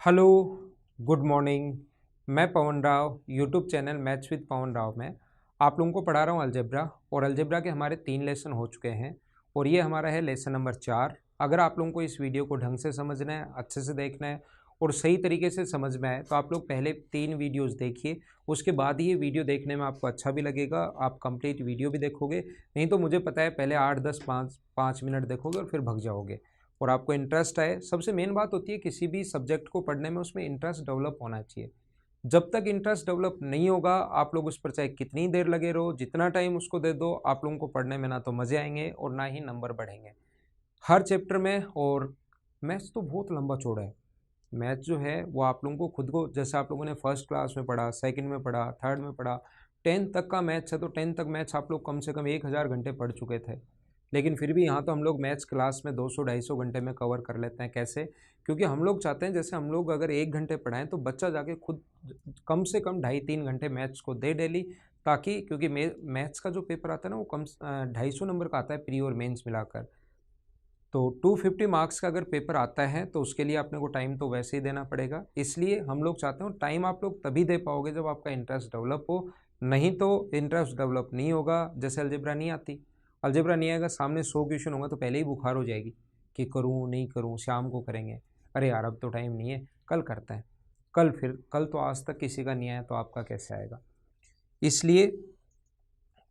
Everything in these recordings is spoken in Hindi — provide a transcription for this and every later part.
Hello, good morning. मैं Pawan Rao, YouTube channel maths with Pawan Rao में आप लोगों को पढ़ा रहा हूँ अलजेब्रा। और अलजेब्रा के हमारे 3 लेसन हो चुके हैं और ये हमारा है लेसन नंबर 4। अगर आप लोगों को इस वीडियो को ढंग से समझना है, अच्छे से देखना है और सही तरीके से समझ में आए तो आप लोग पहले 3 वीडियोज़ देखिए। उसके बाद ही ये वीडियो देखने में आपको अच्छा भी लगेगा, आप कंप्लीट वीडियो भी देखोगे। नहीं तो मुझे पता है पहले 8-10 5 मिनट देखोगे और फिर भग जाओगे और आपको इंटरेस्ट आए। सबसे मेन बात होती है किसी भी सब्जेक्ट को पढ़ने में, उसमें इंटरेस्ट डेवलप होना चाहिए। जब तक इंटरेस्ट डेवलप नहीं होगा, आप लोग उस पर चाहे कितनी देर लगे रहो, जितना टाइम उसको दे दो, आप लोगों को पढ़ने में ना तो मज़े आएंगे और ना ही नंबर बढ़ेंगे हर चैप्टर में। और मैथ्स तो बहुत लंबा चौड़ा है। मैथ जो है वो आप लोगों को खुद को, जैसे आप लोगों ने फर्स्ट क्लास में पढ़ा, सेकंड में पढ़ा, थर्ड में पढ़ा, 10th तक का मैथ्स है तो 10th तक मैथ्स आप लोग कम से कम 1000 घंटे पढ़ चुके थे। लेकिन फिर भी यहाँ तो हम लोग मैथ्स क्लास में 200-250 घंटे में कवर कर लेते हैं। कैसे? क्योंकि हम लोग चाहते हैं जैसे हम लोग अगर 1 घंटे पढ़ाएं तो बच्चा जाके खुद कम से कम 2.5-3 घंटे मैथ्स को दे डेली, ताकि क्योंकि मैथ्स का जो पेपर आता है ना वो कम 250 नंबर का आता है, प्री और मेंस मिलाकर। तो 250 मार्क्स का अगर पेपर आता है तो उसके लिए अपने को टाइम तो वैसे ही देना पड़ेगा। इसलिए हम लोग चाहते हैं टाइम आप लोग तभी दे पाओगे जब आपका इंटरेस्ट डेवलप हो। नहीं तो इंटरेस्ट डेवलप नहीं होगा। जैसे अलजेब्रा नहीं आती, अलजेब्रा नहीं आएगा, सामने 100 क्वेश्चन होगा तो पहले ही बुखार हो जाएगी कि करूँ नहीं करूँ, शाम को करेंगे, अरे यार अब तो टाइम नहीं है, कल करते हैं। कल फिर कल तो आज तक किसी का नहीं आया तो आपका कैसे आएगा? इसलिए,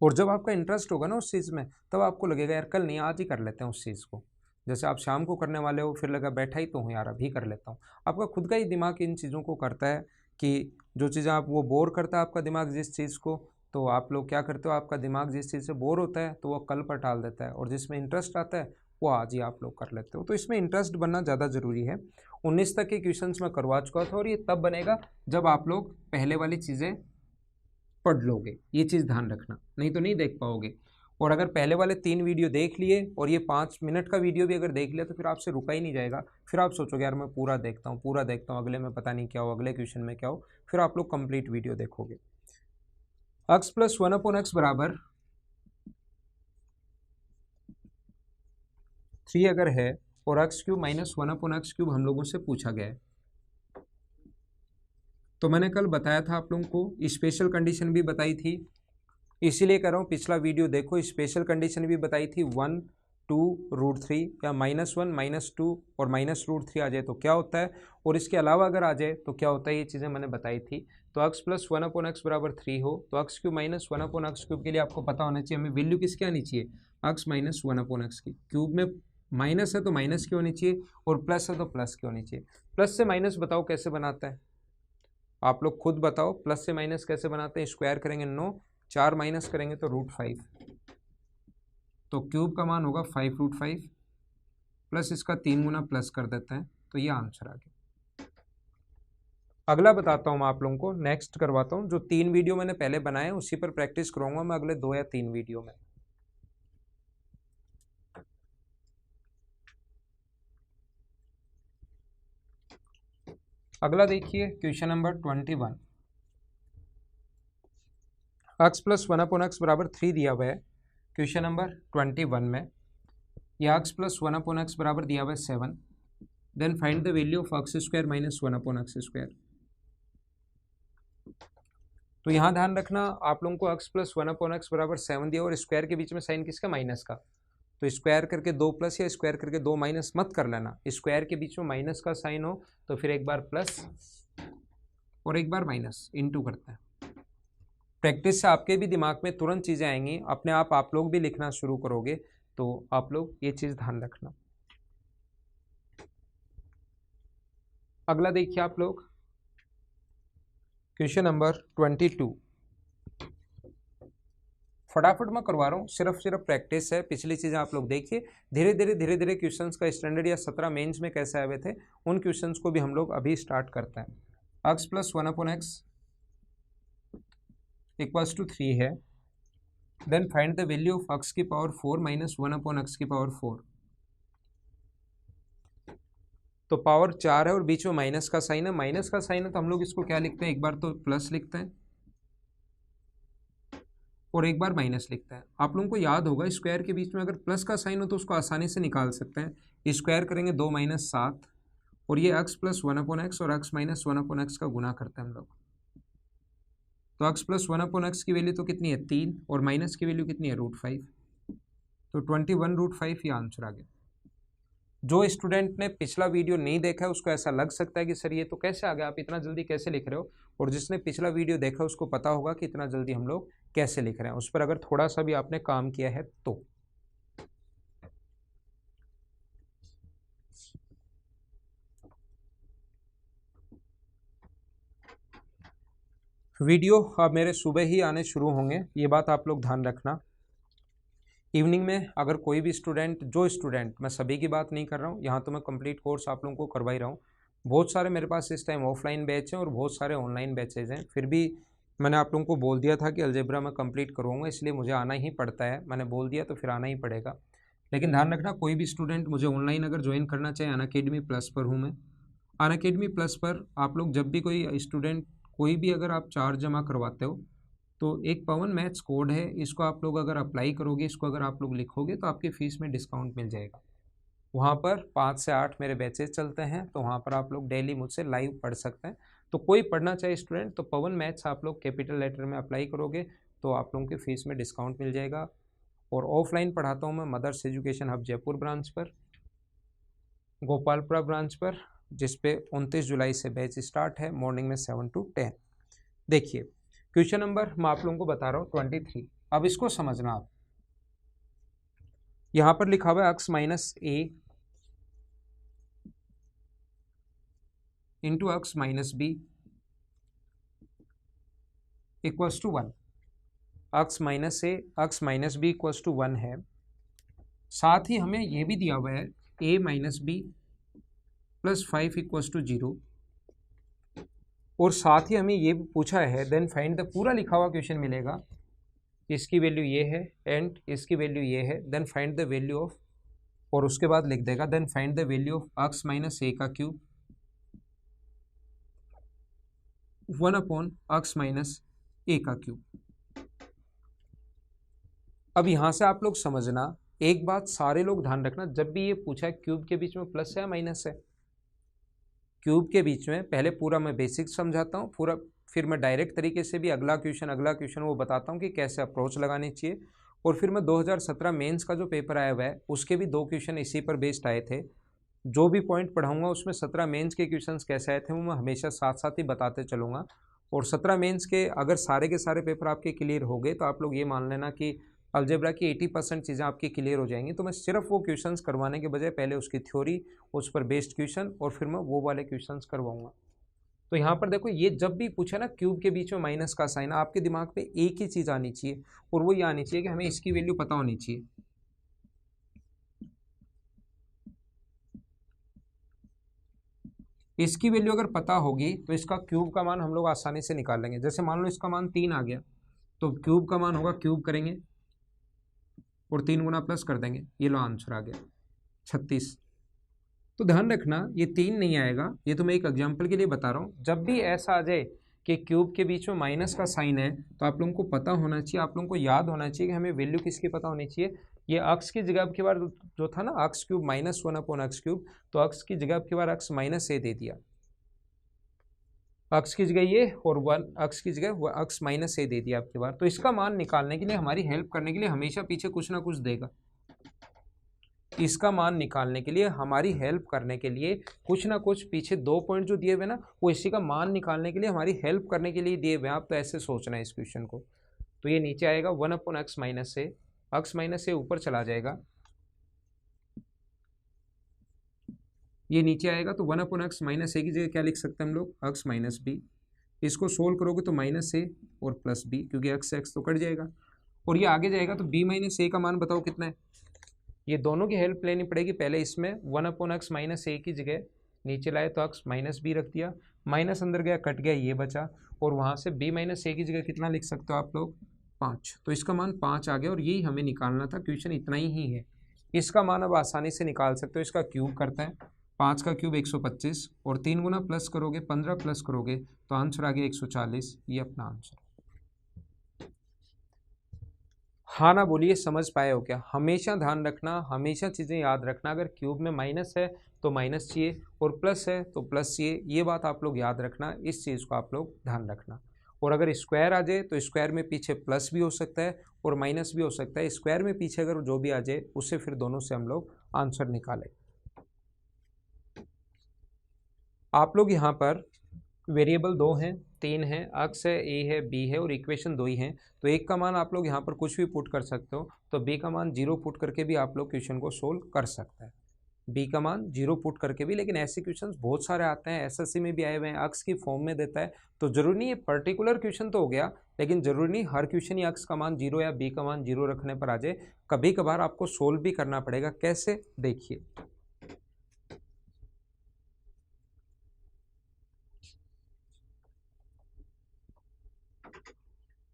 और जब आपका इंटरेस्ट होगा ना उस चीज़ में, तब आपको लगेगा यार कल नहीं आज ही कर लेते हैं उस चीज़ को। जैसे आप शाम को करने वाले हो, फिर लगा बैठा ही तो हूँ यार अभी कर लेता हूँ। आपका खुद का ही दिमाग इन चीज़ों को करता है कि जो चीज़ें आप वो बोर करता है आपका दिमाग जिस चीज़ को, तो आप लोग क्या करते हो, आपका दिमाग जिस चीज़ से बोर होता है तो वो कल पर टाल देता है, और जिसमें इंटरेस्ट आता है वो आज ही आप लोग कर लेते हो। तो इसमें इंटरेस्ट बनना ज़्यादा ज़रूरी है। 19 तक के क्वेश्चंस मैं करवा चुका था और ये तब बनेगा जब आप लोग पहले वाली चीज़ें पढ़ लोगे। ये चीज़ ध्यान रखना, नहीं तो नहीं देख पाओगे। और अगर पहले वाले 3 वीडियो देख लिए और ये 5 मिनट का वीडियो भी अगर देख लिया तो फिर आपसे रुका ही नहीं जाएगा। फिर आप सोचोगे यार मैं पूरा देखता हूँ, पूरा देखता हूँ, अगले में पता नहीं क्या हो, अगले क्वेश्चन में क्या हो। फिर आप लोग कंप्लीट वीडियो देखोगे। x प्लस 1/x बराबर 3 अगर है और x cube minus 1/x cube हम लोगों से पूछा गया है, तो मैंने कल बताया था आप लोगों को, स्पेशल कंडीशन भी बताई थी। इसीलिए कह रहा हूँ पिछला वीडियो देखो, स्पेशल कंडीशन भी बताई थी। 1 2√3 या -1 -2 और -√3 आ जाए तो क्या होता है, और इसके अलावा अगर आ जाए तो क्या होता है, ये चीज़ें मैंने बताई थी। तो x प्लस 1/x बराबर 3 हो तो x cube minus 1/x cube के लिए आपको पता होना चाहिए हमें वैल्यू किसकी आनी चाहिए, x माइनस 1/x की। क्यूब में माइनस है तो माइनस की होनी चाहिए और प्लस है तो प्लस की होनी चाहिए। प्लस से माइनस बताओ कैसे बनाता है, आप लोग खुद बताओ। प्लस से माइनस कैसे बनाते हैं? स्क्वायर करेंगे 9, 4 माइनस करेंगे तो √5, तो क्यूब का मान होगा 5√5 प्लस इसका 3 गुना प्लस कर देते हैं, तो ये आंसर आ गया। अगला बताता हूँ मैं आप लोगों को, नेक्स्ट करवाता हूँ। जो 3 वीडियो मैंने पहले बनाए उसी पर प्रैक्टिस कराऊंगा मैं अगले 2 या 3 वीडियो में। अगला देखिए question number 21। x plus 1/x बराबर 3 दिया हुआ है क्वेश्चन नंबर 21 में। या x प्लस 1/x बराबर दिया हुआ है 7। Then find the value of x square minus 1/x square. तो यहाँ ध्यान रखना, आप लोगों को x प्लस 1/x बराबर 7 दिया और स्क्वायर के बीच में साइन किसका, माइनस का। तो स्क्वायर करके 2 प्लस या स्क्वायर करके 2 माइनस मत कर लेना। स्क्वायर के बीच में माइनस का साइन हो तो फिर एक बार प्लस और एक बार माइनस इनटू करते हैं। प्रैक्टिस से आपके भी दिमाग में तुरंत चीज़ें आएंगी, अपने आप लोग भी लिखना शुरू करोगे, तो आप लोग ये चीज़ ध्यान रखना। अगला देखिए आप लोग क्वेश्चन नंबर 22। फटाफट मैं करवा रहा हूँ, सिर्फ प्रैक्टिस है। पिछली चीज़ें आप लोग देखिए, धीरे धीरे क्वेश्चंस का स्टैंडर्ड या 17 मेंस में कैसे आए हुए थे उन क्वेश्चंस को भी हम लोग अभी स्टार्ट करते हैं। x plus 1/x equals to 3 है। Then find the value of x की पावर 4 माइनस 1/x की पावर 4। तो पावर 4 है और बीच में माइनस का साइन है। माइनस का साइन है तो हम लोग इसको क्या लिखते हैं, एक बार तो प्लस लिखते हैं और एक बार माइनस लिखते हैं। आप लोगों को याद होगा स्क्वायर के बीच में अगर प्लस का साइन हो तो उसको आसानी से निकाल सकते हैं। स्क्वायर करेंगे 2 - 7 और ये x प्लस 1/x और x माइनस 1/x का गुना करते हैं हम लोग। तो x प्लस 1/x की वैल्यू तो कितनी है 3 और माइनस की वैल्यू कितनी है √5, तो 21√5 ये आंसर आ गया। जो स्टूडेंट ने पिछला वीडियो नहीं देखा है उसको ऐसा लग सकता है कि सर ये तो कैसे आ गया, आप इतना जल्दी कैसे लिख रहे हो, और जिसने पिछला वीडियो देखा उसको पता होगा कि इतना जल्दी हम लोग कैसे लिख रहे हैं, उस पर अगर थोड़ा सा भी आपने काम किया है तो। वीडियो अब मेरे सुबह ही आने शुरू होंगे, ये बात आप लोग ध्यान रखना। इवनिंग में अगर कोई भी स्टूडेंट, जो स्टूडेंट, मैं सभी की बात नहीं कर रहा हूँ, यहाँ तो मैं कंप्लीट कोर्स आप लोगों को करवा ही रहा हूँ। बहुत सारे मेरे पास इस टाइम ऑफलाइन बैच हैं और बहुत सारे ऑनलाइन बैचेज हैं, फिर भी मैंने आप लोगों को बोल दिया था कि अलजेब्रा मैं कंप्लीट करूँगा, इसलिए मुझे आना ही पड़ता है। मैंने बोल दिया तो फिर आना ही पड़ेगा। लेकिन ध्यान रखना, कोई भी स्टूडेंट मुझे ऑनलाइन अगर ज्वाइन करना चाहे, अनअकैडमी प्लस पर हूँ मैं। अनअकैडमी प्लस पर आप लोग जब भी कोई स्टूडेंट, कोई भी अगर आप चार्ज जमा करवाते हो तो एक पवन मैथ्स कोड है, इसको आप लोग अगर अप्लाई करोगे, इसको अगर आप लोग लिखोगे तो आपकी फ़ीस में डिस्काउंट मिल जाएगा। वहाँ पर 5 से 8 मेरे बैचेज चलते हैं, तो वहाँ पर आप लोग डेली मुझसे लाइव पढ़ सकते हैं। तो कोई पढ़ना चाहे स्टूडेंट तो पवन मैथ्स आप लोग कैपिटल लेटर में अप्लाई करोगे तो आप लोगों की फ़ीस में डिस्काउंट मिल जाएगा। और ऑफलाइन पढ़ाता हूँ मैं Mother's Education Hub Jaipur branch पर, गोपालपुरा ब्रांच पर, जिसपे 29 जुलाई से बैच स्टार्ट है, मॉर्निंग में 7 to 10। देखिए क्वेश्चन नंबर मैं आप लोगों को बता रहा हूँ 23। अब इसको समझना आप, यहां पर लिखा हुआ है x minus a into x minus b equals to 1। x minus a x minus b equals to 1 है। साथ ही हमें यह भी दिया हुआ है a minus b plus 5 equals to 0, और साथ ही हमें ये भी पूछा है देन फाइंड द, पूरा लिखा हुआ क्वेश्चन मिलेगा, इसकी वैल्यू ये है एंड इसकी वैल्यू ये है, then find the value of, और उसके बाद लिख देगा then find the value of X minus A का क्यूब 1/x माइनस ए का क्यूब। अब यहां से आप लोग समझना एक बात, सारे लोग ध्यान रखना, जब भी ये पूछा है क्यूब के बीच में प्लस है या माइनस है, क्यूब के बीच में पहले पूरा मैं बेसिक समझाता हूँ पूरा, फिर मैं डायरेक्ट तरीके से भी अगला क्वेश्चन वो बताता हूँ कि कैसे अप्रोच लगानी चाहिए, और फिर मैं 2017 मेंस का जो पेपर आया हुआ है उसके भी 2 क्वेश्चन इसी पर बेस्ड आए थे। जो भी पॉइंट पढ़ाऊंगा उसमें 17 मेंस के क्वेश्चंस कैसे आए थे वो मैं हमेशा साथ साथ ही बताते चलूँगा। और 17 मेंस के अगर सारे के सारे पेपर आपके क्लियर हो गए तो आप लोग ये मान लेना कि अलजेब्रा की 80% चीज़ें आपकी क्लियर हो जाएंगी। तो मैं सिर्फ वो क्वेश्चंस करवाने के बजाय पहले उसकी थ्योरी, उस पर बेस्ड क्वेश्चन, और फिर मैं वो वाले क्वेश्चंस करवाऊंगा। तो यहाँ पर देखो, ये जब भी पूछे ना क्यूब के बीच में माइनस का साइन, आपके दिमाग पे एक ही चीज़ आनी चाहिए, और वो ये आनी चाहिए कि हमें इसकी वैल्यू पता होनी चाहिए। इसकी वैल्यू अगर पता होगी तो इसका क्यूब का मान हम लोग आसानी से निकाल लेंगे। जैसे मान लो इसका मान 3 आ गया तो क्यूब का मान होगा, क्यूब करेंगे और 3 गुना प्लस कर देंगे, ये लो आंसर आ गया 36। तो ध्यान रखना ये 3 नहीं आएगा, ये तो मैं एक एग्जाम्पल के लिए बता रहा हूँ। जब भी ऐसा आ जाए कि क्यूब के बीच में माइनस का साइन है तो आप लोगों को पता होना चाहिए, आप लोगों को याद होना चाहिए कि हमें वैल्यू किसकी पता होनी चाहिए। ये अक्स की जगह की बार जो था ना x cube minus 1/x cube, तो अक्स की जगह की बार अक्स माइनस ए दे दिया, अक्स की जगह ये, और 1 अक्स की जगह अक्स माइनस ए दे दिया आपकी बार। तो इसका मान निकालने के लिए, हमारी हेल्प करने के लिए हमेशा पीछे कुछ ना कुछ देगा। इसका मान निकालने के लिए, हमारी हेल्प करने के लिए कुछ ना कुछ पीछे 2 पॉइंट जो दिए हुए ना, वो इसी का मान निकालने के लिए, हमारी हेल्प करने के लिए दिए हुए हैं। आप तो ऐसे सोचना है इस क्वेश्चन को। तो ये नीचे आएगा 1/x minus a, x minus ए ऊपर चला जाएगा, ये नीचे आएगा। तो 1/x माइनस ए की जगह क्या लिख सकते हैं हम लोग, एक्स माइनस बी। इसको सोल्व करोगे तो माइनस ए और प्लस बी, क्योंकि एक्स से एक्स तो कट जाएगा, और ये आगे जाएगा तो बी माइनस ए का मान बताओ कितना है। ये दोनों की हेल्प लेनी पड़ेगी। पहले इसमें 1/x माइनस ए की जगह नीचे लाए तो एक्स माइनस बी रख दिया, माइनस अंदर गया कट गया, ये बचा, और वहाँ से बी माइनस ए की जगह कितना लिख सकते हो आप लोग, 5। तो इसका मान 5 आ गया, और यही हमें निकालना था। क्वेश्चन इतना ही है, इसका मान अब आसानी से निकाल सकते हो। इसका क्यूब करते हैं, 5 का क्यूब 125, और 3 गुना प्लस करोगे 15 प्लस करोगे तो आंसर आ गया 140। ये अपना आंसर। हाँ ना बोलिए, समझ पाए हो क्या? हमेशा ध्यान रखना, हमेशा चीज़ें याद रखना, अगर क्यूब में माइनस है तो माइनस चाहिए और प्लस है तो प्लस चाहिए, ये बात आप लोग याद रखना, इस चीज़ को आप लोग ध्यान रखना। और अगर स्क्वायर आ जाए तो स्क्वायर में पीछे प्लस भी हो सकता है और माइनस भी हो सकता है, स्क्वायर में पीछे अगर जो भी आ जाए उससे फिर दोनों से हम लोग आंसर निकालें। आप लोग यहाँ पर वेरिएबल दो हैं, तीन हैं, अक्स है, ए है, बी है और इक्वेशन दो ही हैं, तो एक का मान आप लोग यहाँ पर कुछ भी पुट कर सकते हो, तो बी का मान 0 पुट करके भी आप लोग क्वेश्चन को सोल्व कर सकते हैं। बी का मान 0 पुट करके भी, लेकिन ऐसे क्वेश्चंस बहुत सारे आते हैं, एसएससी में भी आए हुए हैं, अक्स की फॉर्म में देता है, तो जरूरी नहीं, ये पर्टिकुलर क्वेश्चन तो हो गया, लेकिन जरूरी नहीं हर क्वेश्चन ही अक्स का मान 0 या बी का मान 0 रखने पर आ जाए, कभी कभार आपको सोल्व भी करना पड़ेगा। कैसे, देखिए।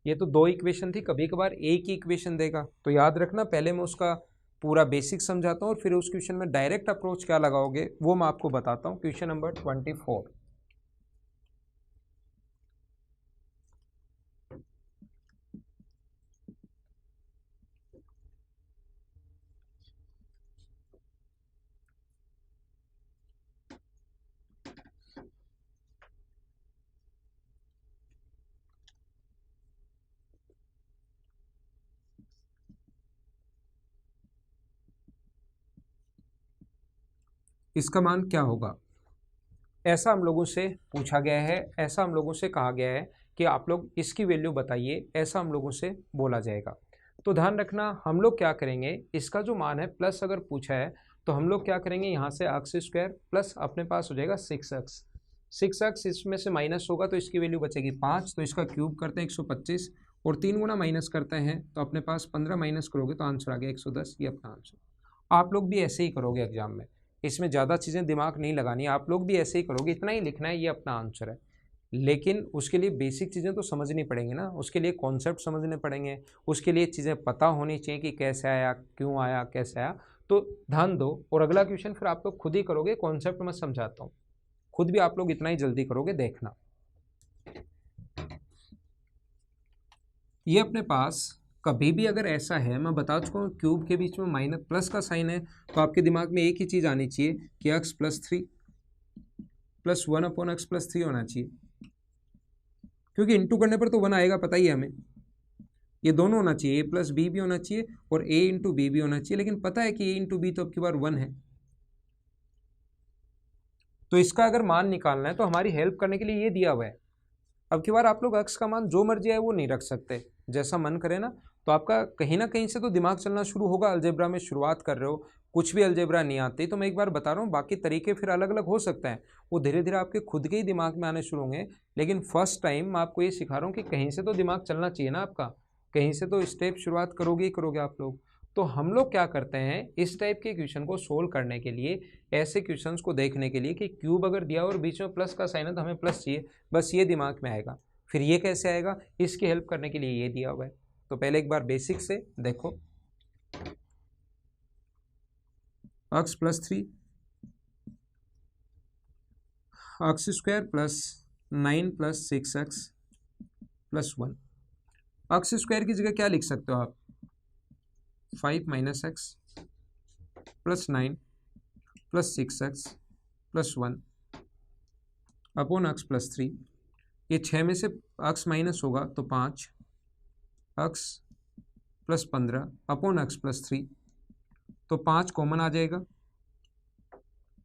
ये तो दो इक्वेशन थी, कभी कभार एक ही इक्वेशन देगा, तो याद रखना, पहले मैं उसका पूरा बेसिक समझाता हूँ और फिर उस क्वेश्चन में डायरेक्ट अप्रोच क्या लगाओगे वो मैं आपको बताता हूँ। Question number 24। इसका मान क्या होगा, ऐसा हम लोगों से पूछा गया है, ऐसा हम लोगों से कहा गया है कि आप लोग इसकी वैल्यू बताइए, ऐसा हम लोगों से बोला जाएगा। तो ध्यान रखना, हम लोग क्या करेंगे, इसका जो मान है प्लस अगर पूछा है तो हम लोग क्या करेंगे, यहाँ से एक्स स्क्वायर प्लस अपने पास हो जाएगा 6x, 6x इसमें से माइनस होगा तो इसकी वैल्यू बचेगी 5, तो इसका क्यूब करते हैं 125 और 3 गुना माइनस करते हैं तो अपने पास 15 माइनस करोगे तो आंसर आ गया 110, ये अपना आंसर। आप लोग भी ऐसे ही करोगे एग्जाम में, इसमें ज़्यादा चीज़ें दिमाग नहीं लगानी, आप लोग भी ऐसे ही करोगे, इतना ही लिखना है, ये अपना आंसर है। लेकिन उसके लिए बेसिक चीज़ें तो समझनी पड़ेंगी ना, उसके लिए कॉन्सेप्ट समझने पड़ेंगे, उसके लिए चीज़ें पता होनी चाहिए कि कैसे आया, क्यों आया, कैसे आया, तो ध्यान दो। और अगला क्वेश्चन फिर आप लोग खुद ही करोगे, कॉन्सेप्ट मैं समझाता हूँ, खुद भी आप लोग इतना ही जल्दी करोगे, देखना। ये अपने पास कभी भी अगर ऐसा है, मैं बता चुका हूँ क्यूब के बीच में माइनस प्लस का साइन है, तो आपके दिमाग में एक ही चीज़ आनी चाहिए कि एक्स प्लस 3 प्लस 1/x+3 होना चाहिए, क्योंकि इंटू करने पर तो 1 आएगा, पता ही है हमें। ये दोनों होना चाहिए, a प्लस बी भी होना चाहिए और a इंटू बी भी होना चाहिए, लेकिन पता है कि a इंटू बी तो अब की बार 1 है, तो इसका अगर मान निकालना है तो हमारी हेल्प करने के लिए ये दिया हुआ है। अब की बार आप लोग अक्स का मान जो मर्जी है वो नहीं रख सकते, जैसा मन करे ना, तो आपका कहीं ना कहीं से तो दिमाग चलना शुरू होगा। अलजेब्रा में शुरुआत कर रहे हो, कुछ भी अलजेब्रा नहीं आती, तो मैं एक बार बता रहा हूँ, बाकी तरीके फिर अलग अलग हो सकते हैं, वो धीरे धीरे आपके खुद के ही दिमाग में आने शुरू होंगे, लेकिन फर्स्ट टाइम मैं आपको ये सिखा रहा हूँ कि कहीं से तो दिमाग चलना चाहिए ना आपका, कहीं से तो स्टेप शुरुआत करोगे ही करोगे आप लोग। तो हम लोग क्या करते हैं, इस टाइप के क्वेश्चन को सोल्व करने के लिए, ऐसे क्वेश्चंस को देखने के लिए कि क्यूब अगर दिया और बीच में प्लस का साइन है तो हमें प्लस चाहिए, बस ये दिमाग में आएगा। फिर ये कैसे आएगा, इसकी हेल्प करने के लिए ये दिया हुआ है। तो पहले एक बार बेसिक से देखो, x plus 3 x square plus 9 plus 6x plus 1। X square की जगह क्या लिख सकते हो आप, 5 minus x plus 9 plus 6x plus 1 upon x plus 3। ये 6 में से एक्स माइनस होगा तो 5 x plus 15 upon x plus 3, तो 5 कॉमन आ जाएगा,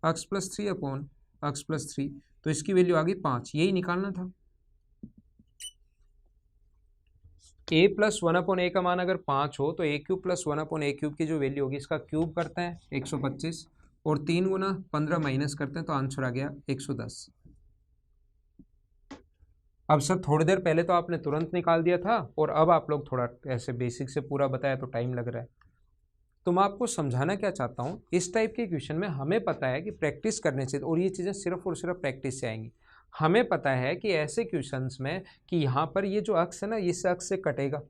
x plus 3 upon x plus 3, तो इसकी वैल्यू आ गई 5, यही निकालना था। a प्लस 1/a का मान अगर 5 हो तो a cube plus 1/a cube की जो वैल्यू होगी, इसका क्यूब करते हैं 125 और 3 गुना 15 माइनस करते हैं तो आंसर आ गया 110। अब सर थोड़ी देर पहले तो आपने तुरंत निकाल दिया था और अब आप लोग थोड़ा ऐसे बेसिक से पूरा बताया तो टाइम लग रहा है। तो मैं आपको समझाना क्या चाहता हूँ, इस टाइप के क्वेश्चन में हमें पता है कि प्रैक्टिस करने से, और ये चीज़ें सिर्फ और सिर्फ प्रैक्टिस से आएंगी। हमें पता है कि ऐसे क्वेश्चंस में कि यहाँ पर ये जो अक्स है ना, इस अक्स से कटेगा,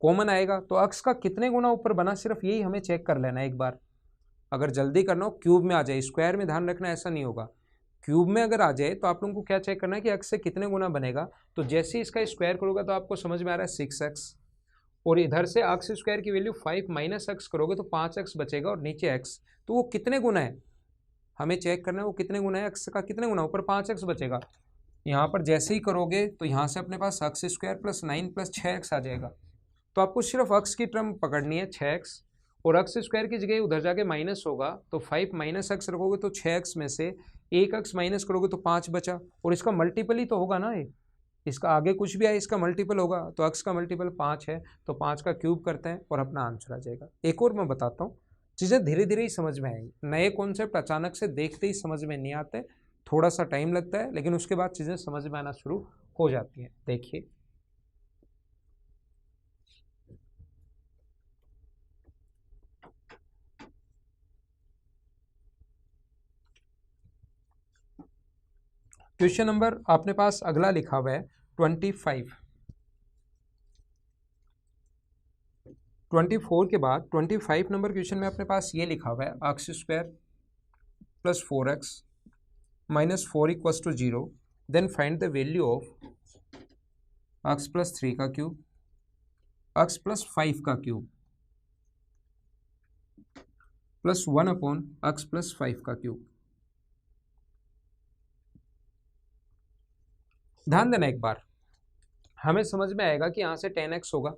कॉमन आएगा, तो अक्स का कितने गुना ऊपर बना, सिर्फ यही हमें चेक कर लेना है एक बार। अगर जल्दी करना हो, क्यूब में आ जाए, स्क्वायर में ध्यान रखना ऐसा नहीं होगा, क्यूब में अगर आ जाए तो आप लोगों को क्या चेक करना है कि अक्स से कितने गुना बनेगा। तो जैसे ही इसका स्क्वायर करोगे तो आपको समझ में आ रहा है 6x, और इधर से एक्स स्क्वायर की वैल्यू 5 माइनस एक्स करोगे तो 5x बचेगा और नीचे x, तो वो कितने गुना है हमें चेक करना है, वो कितने गुना है, x का कितने गुना, ऊपर 5x बचेगा। यहाँ पर जैसे ही करोगे तो यहाँ से अपने पास X square plus 9 plus 6x आ जाएगा। तो आपको सिर्फ x की टर्म पकड़नी है 6x, और एक्स स्क्वायर की जगह उधर जाके माइनस होगा तो 5 माइनस एक्स रखोगे तो 6x में से 1x माइनस करोगे तो 5 बचा, और इसका मल्टीपल ही तो होगा ना ये, इसका आगे कुछ भी आए इसका मल्टीपल होगा, तो x का मल्टीपल 5 है तो 5 का क्यूब करते हैं और अपना आंसर आ जाएगा। एक और मैं बताता हूँ, चीज़ें धीरे धीरे ही समझ में आएंगी, नए कॉन्सेप्ट अचानक से देखते ही समझ में नहीं आते, थोड़ा सा टाइम लगता है लेकिन उसके बाद चीज़ें समझ में आना शुरू हो जाती हैं। देखिए क्वेश्चन नंबर आपने पास अगला लिखा हुआ है 25। 24 के बाद 25 नंबर क्वेश्चन में अपने पास ये लिखा हुआ है x square plus 4x minus 4 equals to 0, then find the value of x plus 3 का क्यूब, एक्स प्लस 5 का cube plus 1 upon x plus 5 का क्यूब। ध्यान देना एक बार, हमें समझ में आएगा कि यहाँ से 10x होगा,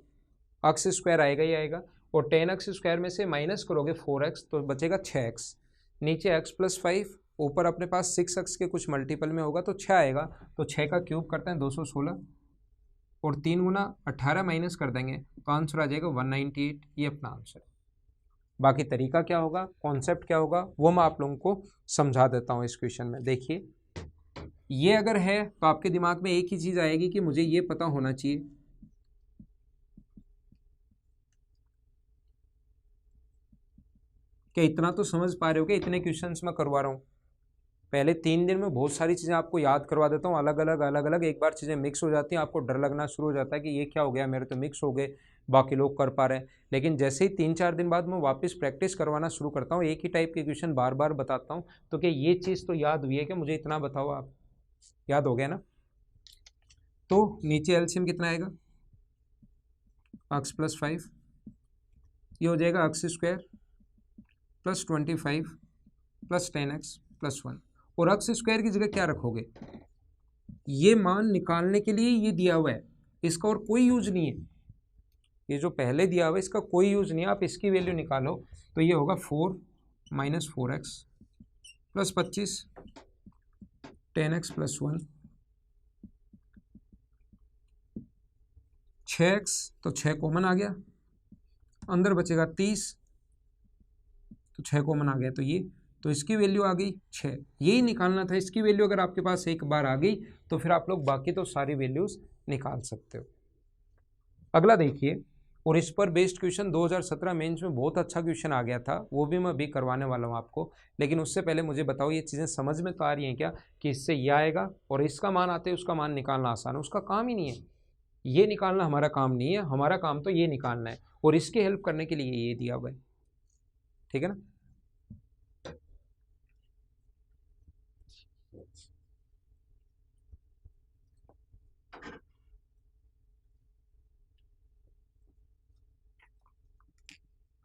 एक्स स्क्वायर आएगा ही आएगा, और 10x स्क्वायर में से माइनस करोगे 4x तो बचेगा 6x, नीचे x प्लस 5, ऊपर अपने पास 6x के कुछ मल्टीपल में होगा तो 6 आएगा, तो 6 का क्यूब करते हैं 216, और 3 गुना 18 माइनस कर देंगे तो आंसर आ जाएगा 198, ये अपना आंसर है। बाकी तरीका क्या होगा, कॉन्सेप्ट क्या होगा, वो मैं आप लोगों को समझा देता हूँ इस क्वेश्चन में। देखिए ये अगर है तो आपके दिमाग में एक ही चीज़ आएगी कि मुझे ये पता होना चाहिए कि इतना तो समझ पा रहे हो कि इतने क्वेश्चंस मैं करवा रहा हूँ। पहले 3 दिन में बहुत सारी चीज़ें आपको याद करवा देता हूँ, अलग अलग, एक बार चीज़ें मिक्स हो जाती हैं, आपको डर लगना शुरू हो जाता है कि ये क्या हो गया, मेरे तो मिक्स हो गए, बाकी लोग कर पा रहे हैं। लेकिन जैसे ही 3-4 दिन बाद मैं वापस प्रैक्टिस करवाना शुरू करता हूँ, एक ही टाइप के क्वेश्चन बार बार बताता हूँ, तो क्या ये चीज़ तो याद हुई है कि मुझे इतना बताओ, आप याद हो गया ना। तो नीचे एलसीएम कितना आएगा, एक्स प्लस 5, ये हो जाएगा x square plus 25 plus 10x plus 1, और एक्स स्क्वायर की जगह क्या रखोगे, ये मान निकालने के लिए ये दिया हुआ है, इसका और कोई यूज नहीं है, ये जो पहले दिया हुआ है इसका कोई यूज नहीं है, आप इसकी वैल्यू निकालो तो ये होगा 4 minus 4x plus 25 10x plus 1, 6x तो 6 कॉमन आ गया, अंदर बचेगा 30, तो 6 कॉमन आ गया, तो ये, तो इसकी वैल्यू आ गई 6, यही निकालना था। इसकी वैल्यू अगर आपके पास एक बार आ गई तो फिर आप लोग बाकी तो सारी वैल्यूज निकाल सकते हो। अगला देखिए, और इस पर बेस्ड क्वेश्चन 2017 मेंस में बहुत अच्छा क्वेश्चन आ गया था, वो भी मैं भी करवाने वाला हूँ आपको, लेकिन उससे पहले मुझे बताओ ये चीज़ें समझ में तो आ रही हैं क्या, कि इससे यह आएगा और इसका मान आते उसका मान निकालना आसान है, उसका काम ही नहीं है, ये निकालना हमारा काम नहीं है, हमारा काम तो ये निकालना है, और इसकी हेल्प करने के लिए ये दिया हुआ है, ठीक है ना।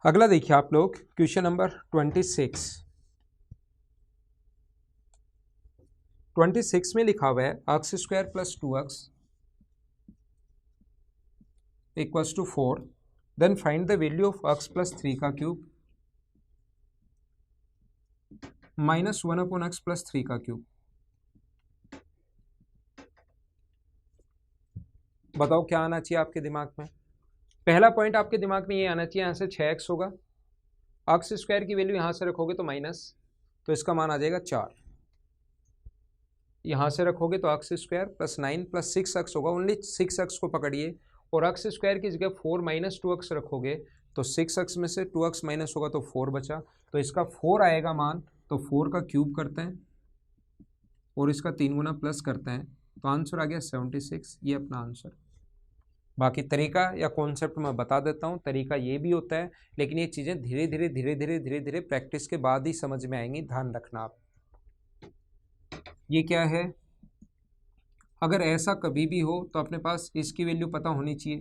अगला देखिए आप लोग क्वेश्चन नंबर 26 में लिखा हुआ है x square plus 2x equals to 4, then find the value of x plus 3 का cube minus 1 upon x plus 3 का क्यूब। बताओ क्या आना चाहिए आपके दिमाग में। पहला पॉइंट आपके दिमाग में ये आना चाहिए, यहाँ से 6x होगा, एक्स स्क्वायर की वैल्यू यहाँ से रखोगे तो माइनस, तो इसका मान आ जाएगा 4, यहाँ से रखोगे तो x square plus 9 plus 6x होगा, ओनली 6x को पकड़िए, और एक्स स्क्वायर की जगह 4 माइनस 2x रखोगे तो 6x में से 2x माइनस होगा तो 4 बचा, तो इसका 4 आएगा मान, तो 4 का क्यूब करते हैं और इसका 3 गुना प्लस करते हैं, तो आंसर आ गया 76, ये अपना आंसर। बाकी तरीका या कॉन्सेप्ट मैं बता देता हूँ, तरीका ये भी होता है, लेकिन ये चीज़ें धीरे धीरे प्रैक्टिस के बाद ही समझ में आएंगी, ध्यान रखना आप। ये क्या है, अगर ऐसा कभी भी हो तो अपने पास इसकी वैल्यू पता होनी चाहिए,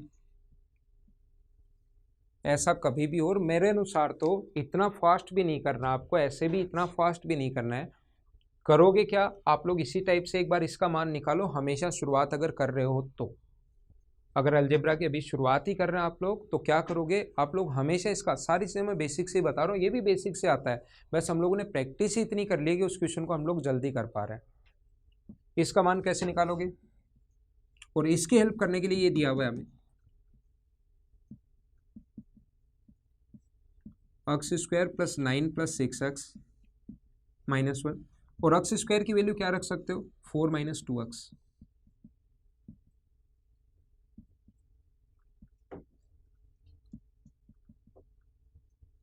ऐसा कभी भी हो। और मेरे अनुसार तो इतना फास्ट भी नहीं करना आपको, ऐसे भी इतना फास्ट भी नहीं करना है। करोगे क्या आप लोग, इसी टाइप से एक बार इसका मान निकालो हमेशा शुरुआत अगर कर रहे हो तो। अगर अलजेब्रा की अभी शुरुआत ही कर रहे हैं आप लोग तो क्या करोगे आप लोग, हमेशा इसका, सारी चीज़ें मैं बेसिक से ही बता रहा हूँ, ये भी बेसिक से आता है, बस हम लोगों ने प्रैक्टिस ही इतनी कर ली है कि उस क्वेश्चन को हम लोग जल्दी कर पा रहे हैं। इसका मान कैसे निकालोगे, और इसकी हेल्प करने के लिए ये दिया हुआ है हमें x square plus 9 plus 6x minus 1, और एक्स स्क्वायर की वैल्यू क्या रख सकते हो 4 माइनस 2x।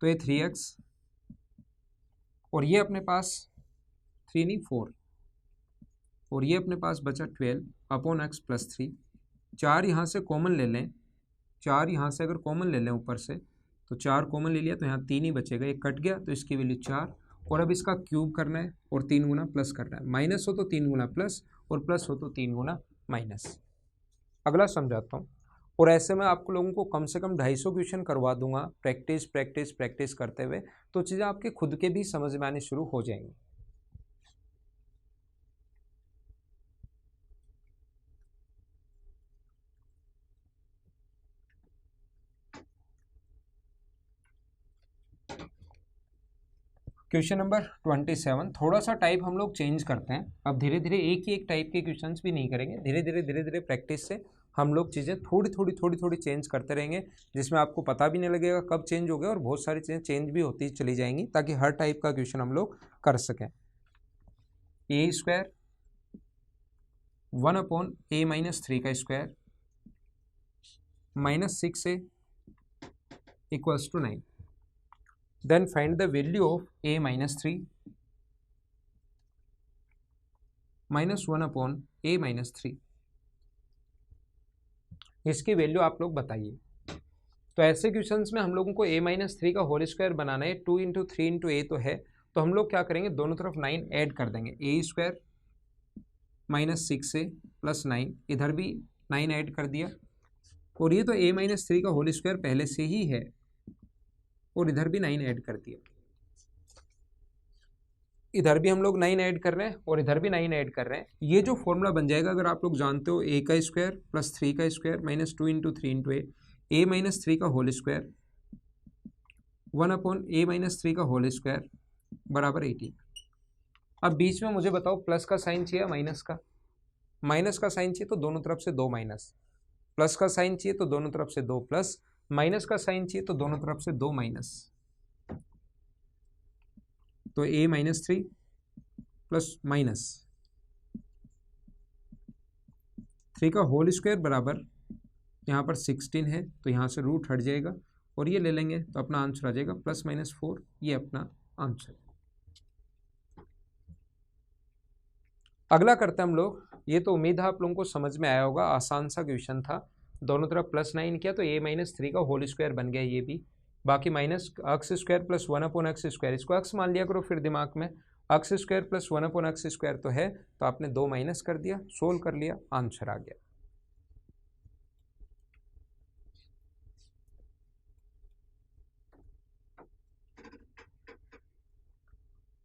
तो ये 3x, और ये अपने पास 3 नहीं 4, और ये अपने पास बचा 12 अपॉन x प्लस 3। 4 यहाँ से कॉमन ले लें, 4 यहाँ से अगर कॉमन ले लें ऊपर से, तो 4 कॉमन ले लिया तो यहाँ 3 ही बचेगा, ये कट गया तो इसकी वैल्यू 4। और अब इसका क्यूब करना है और 3 गुना प्लस करना है, माइनस हो तो 3 गुना प्लस और प्लस हो तो 3 गुना माइनस। अगला समझाता हूँ, और ऐसे में आपको लोगों को कम से कम 250 क्वेश्चन करवा दूंगा प्रैक्टिस प्रैक्टिस प्रैक्टिस करते हुए, तो चीज़ें आपके खुद के भी समझ में आनी शुरू हो जाएंगी। क्वेश्चन नंबर 27, थोड़ा सा टाइप हम लोग चेंज करते हैं। अब धीरे धीरे एक ही एक टाइप के क्वेश्चंस भी नहीं करेंगे, धीरे धीरे प्रैक्टिस से हम लोग चीज़ें थोड़ी थोड़ी चेंज करते रहेंगे, जिसमें आपको पता भी नहीं लगेगा कब चेंज हो गया, और बहुत सारी चीज़ें चेंज भी होती चली जाएंगी, ताकि हर टाइप का क्वेश्चन हम लोग कर सकें। A square 1 upon a minus 3 का square minus 6a equals to 9। Then find the value of a minus 3 minus 1 upon a minus 3। इसकी वैल्यू आप लोग बताइए। तो ऐसे क्वेश्चंस में हम लोगों को a माइनस 3 का होल स्क्वायर बनाना है, 2 इंटू 3 इंटू ए तो है, तो हम लोग क्या करेंगे दोनों तरफ 9 ऐड कर देंगे, ए स्क्वायर माइनस 6a प्लस 9, इधर भी 9 ऐड कर दिया, और ये तो a माइनस 3 का होल स्क्वायर पहले से ही है, और इधर भी 9 ऐड कर दिया, इधर भी हम लोग 9 ऐड कर रहे हैं और इधर भी 9 ऐड कर रहे हैं। ये जो फॉर्मूला बन जाएगा, अगर आप लोग जानते हो, a का स्क्वायर प्लस 3 का स्क्वायर माइनस 2 इंटू 3 इंटू ए माइनस 3 का whole square 1 upon a minus 3 का होल स्क्वायर बराबर 18। अब बीच में मुझे बताओ प्लस का साइन चाहिए माइनस का, माइनस का साइन चाहिए तो दोनों तरफ से 2 माइनस, प्लस का साइन चाहिए तो दोनों तरफ से 2 प्लस, माइनस का साइन चाहिए तो दोनों तरफ से 2 माइनस। तो a माइनस 3 प्लस माइनस 3 का होल स्क्वायर बराबर, यहाँ पर 16 है तो यहाँ से रूट हट जाएगा और ये ले लेंगे तो अपना आंसर आ जाएगा प्लस माइनस 4, ये अपना आंसर। अगला करते हैं हम लोग, ये तो उम्मीद है आप लोगों को समझ में आया होगा, आसान सा क्वेश्चन था। दोनों तरफ प्लस 9 किया तो a माइनस 3 का होल स्क्वायर बन गया, ये भी बाकी minus x square plus 1 upon x square, इसको एक्स मान लिया करो फिर दिमाग में, x square plus 1 upon x square तो है, तो आपने 2 माइनस कर दिया, सोल्व कर लिया, आंसर आ गया।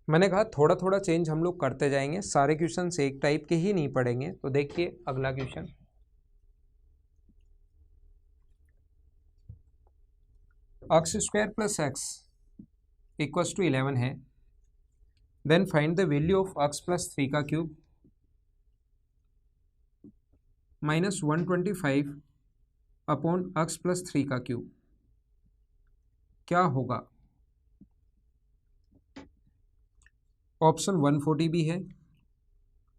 मैंने कहा थोड़ा थोड़ा चेंज हम लोग करते जाएंगे, सारे क्वेश्चन एक टाइप के ही नहीं पढ़ेंगे। तो देखिए अगला question, x square plus x equals to 11 है, then find the value of x plus 3 का cube minus 125 upon x plus 3 का क्यूब, क्या होगा। ऑप्शन 140 भी है,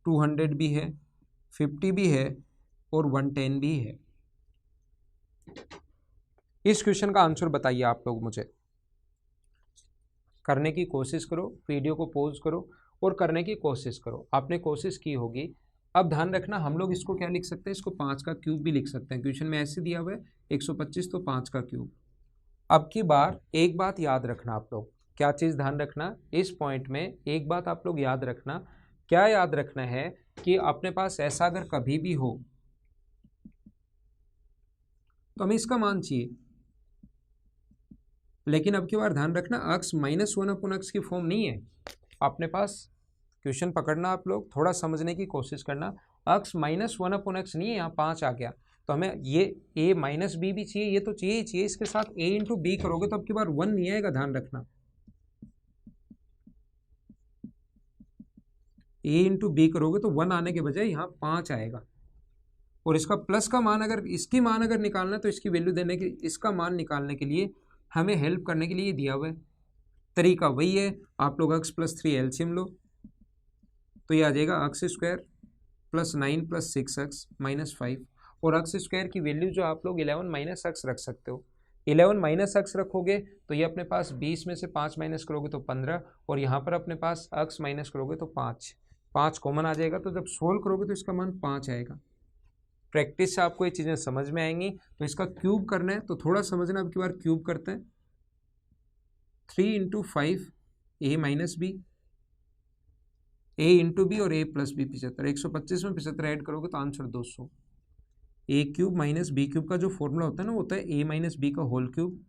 200 भी है, 50 भी है और 110 भी है। इस क्वेश्चन का आंसर बताइए आप लोग मुझे, करने की कोशिश करो, वीडियो को पॉज करो और करने की कोशिश करो। आपने कोशिश की होगी। अब ध्यान रखना, हम लोग इसको क्या लिख सकते हैं, इसको 5 का क्यूब भी लिख सकते हैं, क्वेश्चन में ऐसे दिया हुआ है 125 तो 5 का क्यूब। अब की बार एक बात याद रखना आप लोग, क्या चीज़ ध्यान रखना इस पॉइंट में, एक बात आप लोग याद रखना, क्या याद रखना है कि अपने पास ऐसा अगर कभी भी हो तो हमें इसका मान चाहिए, लेकिन अब की बार ध्यान रखना x -1/x की फॉर्म नहीं है अपने पास। क्वेश्चन पकड़ना आप लोग, थोड़ा समझने की कोशिश करना। x -1/x नहीं है, यहाँ 5 आ गया, तो हमें ये a माइनस बी भी चाहिए, ये तो चाहिए ही चाहिए। इसके साथ a इंटू बी करोगे तो अब की बार 1 नहीं आएगा, ध्यान रखना। a इंटू बी करोगे तो 1 आने के बजाय यहाँ 5 आएगा। और इसका प्लस का मान अगर इसकी मान अगर निकालना है तो इसकी वैल्यू देने के, इसका मान निकालने के लिए हमें हेल्प करने के लिए दिया हुआ है। तरीका वही है, आप लोग x + 3 एलसीएम लो तो ये आ जाएगा x² + 9 + 6x - 5। और x² की वैल्यू जो आप लोग 11 - x रख सकते हो। 11 - x रखोगे तो ये अपने पास 20 में से 5 माइनस करोगे तो 15, और यहाँ पर अपने पास x माइनस करोगे तो 5 कॉमन आ जाएगा। तो जब सोल्व करोगे तो इसका मान 5 आएगा। प्रैक्टिस से आपको ये चीज़ें समझ में आएंगी। तो इसका क्यूब करना है तो थोड़ा समझना, अब की बार क्यूब करते हैं। 3 × 5 a - b, a into b और a + b 75। 125 में 75 ऐड करोगे तो आंसर 200। a³ - b³ का जो फॉर्मूला होता है ना, वो होता है a - b का होल क्यूब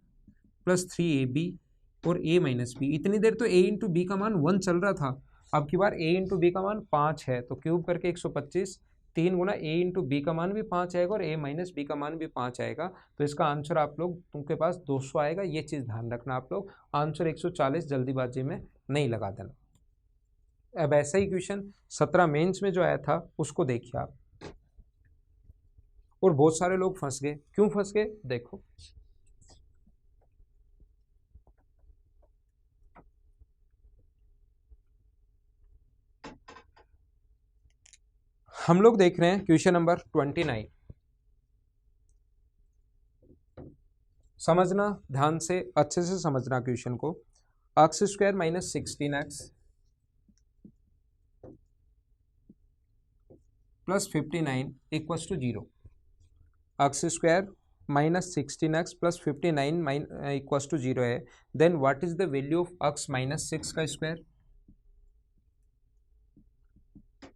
+ 3ab और a - b। इतनी देर तो a इंटू बी का मान 1 चल रहा था, अब की बार a इंटू बी का मान 5 है, तो क्यूब करके 125, 3 गुना a इंटू बी का मान भी 5 आएगा और a - b का मान भी 5 आएगा। तो इसका आंसर आप लोग, तुमके पास 200 आएगा। ये चीज़ ध्यान रखना आप लोग, आंसर 140 जल्दीबाजी में नहीं लगा देना। अब ऐसा ही क्वेश्चन 17 मेंस में जो आया था उसको देखिए आप, और बहुत सारे लोग फंस गए। क्यों फंस गए देखो। हम लोग देख रहे हैं क्वेश्चन नंबर 29। समझना ध्यान से, अच्छे से समझना क्वेश्चन को। x² - 16x + 59 = 0। x² - 16x + 59 = 0 है। Then what is the value of x - 6 का स्क्वायर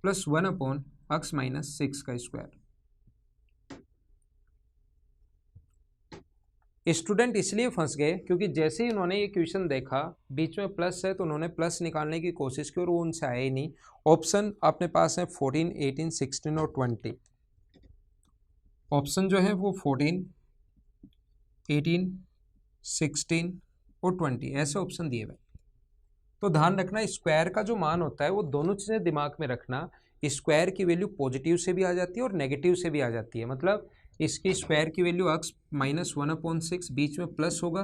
+ 1/x - 6 का स्क्वायर। स्टूडेंट इसलिए फंस गए क्योंकि जैसे ही उन्होंने ये क्वेश्चन देखा, बीच में प्लस है तो उन्होंने प्लस निकालने की कोशिश की और वो उनसे आया ही नहीं। ऑप्शन अपने पास है 14, 18, 16 और 20। ऑप्शन जो है वो 14, 18, 16 और 20 ऐसे ऑप्शन दिए हुए। तो ध्यान रखना, स्क्वायर का जो मान होता है वो दोनों चीज़ें दिमाग में रखना। स्क्वायर की वैल्यू पॉजिटिव से भी आ जाती है और नेगेटिव से भी आ जाती है। मतलब इसकी स्क्वायर की वैल्यू x - 1/6, बीच में प्लस होगा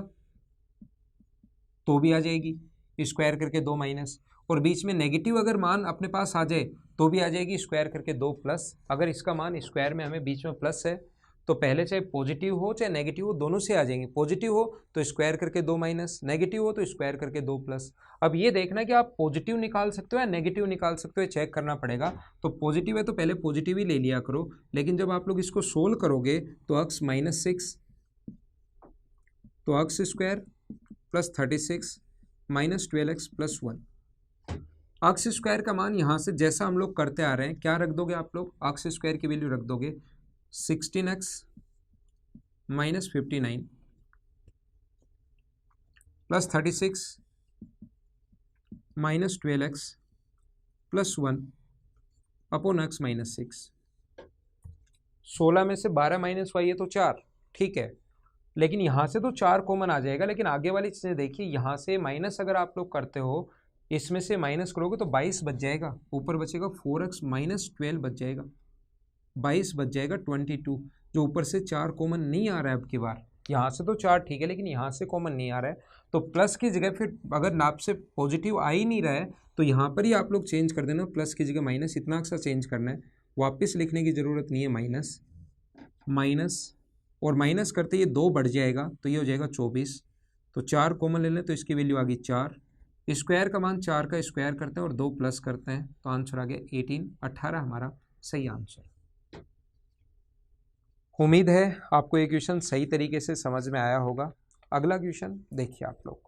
तो भी आ जाएगी, स्क्वायर करके 2 माइनस, और बीच में नेगेटिव अगर मान अपने पास आ जाए तो भी आ जाएगी, स्क्वायर करके 2 प्लस। अगर इसका मान स्क्वायर में हमें बीच में प्लस है तो पहले चाहे पॉजिटिव हो चाहे नेगेटिव हो, दोनों से आ जाएंगे। पॉजिटिव हो तो स्क्वायर करके 2 माइनस, नेगेटिव हो तो स्क्वायर करके 2 प्लस। अब ये देखना कि आप पॉजिटिव निकाल सकते हो या नेगेटिव निकाल सकते हो, चेक करना पड़ेगा। तो पॉजिटिव है तो पहले पॉजिटिव ही ले लिया करो, लेकिन जब आप लोग इसको सोल्व करोगे तो x - 6 तो x² + 36 - 12x + 1। x² का मान यहाँ से जैसा हम लोग करते आ रहे हैं, क्या रख दोगे आप लोग, x² की वैल्यू रख दोगे 16x - 59 + 36 - 12x + 1 अपॉन x - 6। 16 में से 12 माइनस हुआ, ये तो 4, ठीक है, लेकिन यहाँ से तो 4 कॉमन आ जाएगा। लेकिन आगे वाली चीज़ें देखिए, यहाँ से माइनस अगर आप लोग करते हो, इसमें से माइनस करोगे तो 22 बच जाएगा, ऊपर बचेगा 4x - 12 बच जाएगा, 22 बच जाएगा 22। जो ऊपर से 4 कॉमन नहीं आ रहा है अब की बार, यहाँ से तो 4 ठीक है लेकिन यहाँ से कॉमन नहीं आ रहा है, तो प्लस की जगह फिर अगर नाप से पॉजिटिव आ ही नहीं रहा है तो यहाँ पर ही आप लोग चेंज कर देना, प्लस की जगह माइनस, इतना अक्सर चेंज करना है, वापस लिखने की ज़रूरत नहीं है। माइनस माइनस और माइनस करते ये 2 बढ़ जाएगा तो ये हो जाएगा 24। तो 4 कॉमन ले लें तो इसकी वैल्यू आ गई 4। स्क्वायर का मान 4 का स्क्वायर करते हैं और 2 प्लस करते हैं तो आंसर आ गया 18, 18 हमारा सही आंसर। उम्मीद है आपको ये क्वेश्चन सही तरीके से समझ में आया होगा। अगला क्वेश्चन देखिए आप लोग।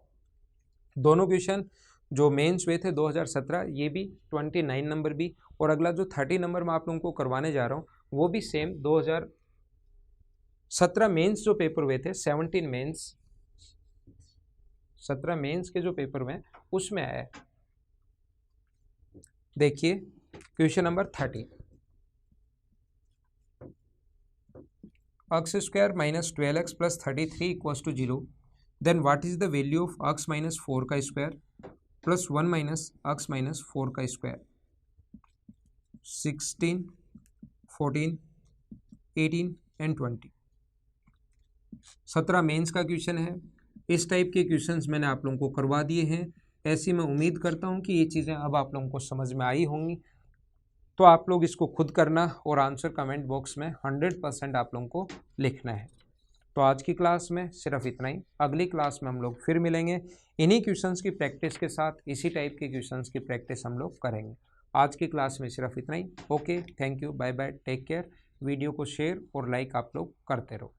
दोनों क्वेश्चन जो मेंस हुए थे 2017, ये भी 29 नंबर भी, और अगला जो 30 नंबर मैं आप लोगों को करवाने जा रहा हूँ वो भी सेम 2017 मेंस जो पेपर हुए थे, 17 मेंस 17 मेंस के जो पेपर में उसमें आया है। देखिए question number 30, x square minus 12x plus 33 equals to 0, then what is the value of x minus 4 का square plus 1 minus x minus 4 का स्क्वायर। 16, 14, 18 एंड 20। 17 मेंस का क्वेश्चन है। इस टाइप के क्वेश्चंस मैंने आप लोगों को करवा दिए हैं। ऐसी मैं उम्मीद करता हूं कि ये चीज़ें अब आप लोगों को समझ में आई होंगी। तो आप लोग इसको खुद करना और आंसर कमेंट बॉक्स में 100% आप लोगों को लिखना है। तो आज की क्लास में सिर्फ इतना ही। अगली क्लास में हम लोग फिर मिलेंगे इन्हीं क्वेश्चंस की प्रैक्टिस के साथ, इसी टाइप के क्वेश्चंस की प्रैक्टिस हम लोग करेंगे। आज की क्लास में सिर्फ इतना ही। Okay, thank you, bye bye, take care. Video को शेयर और लाइक आप लोग करते रहो।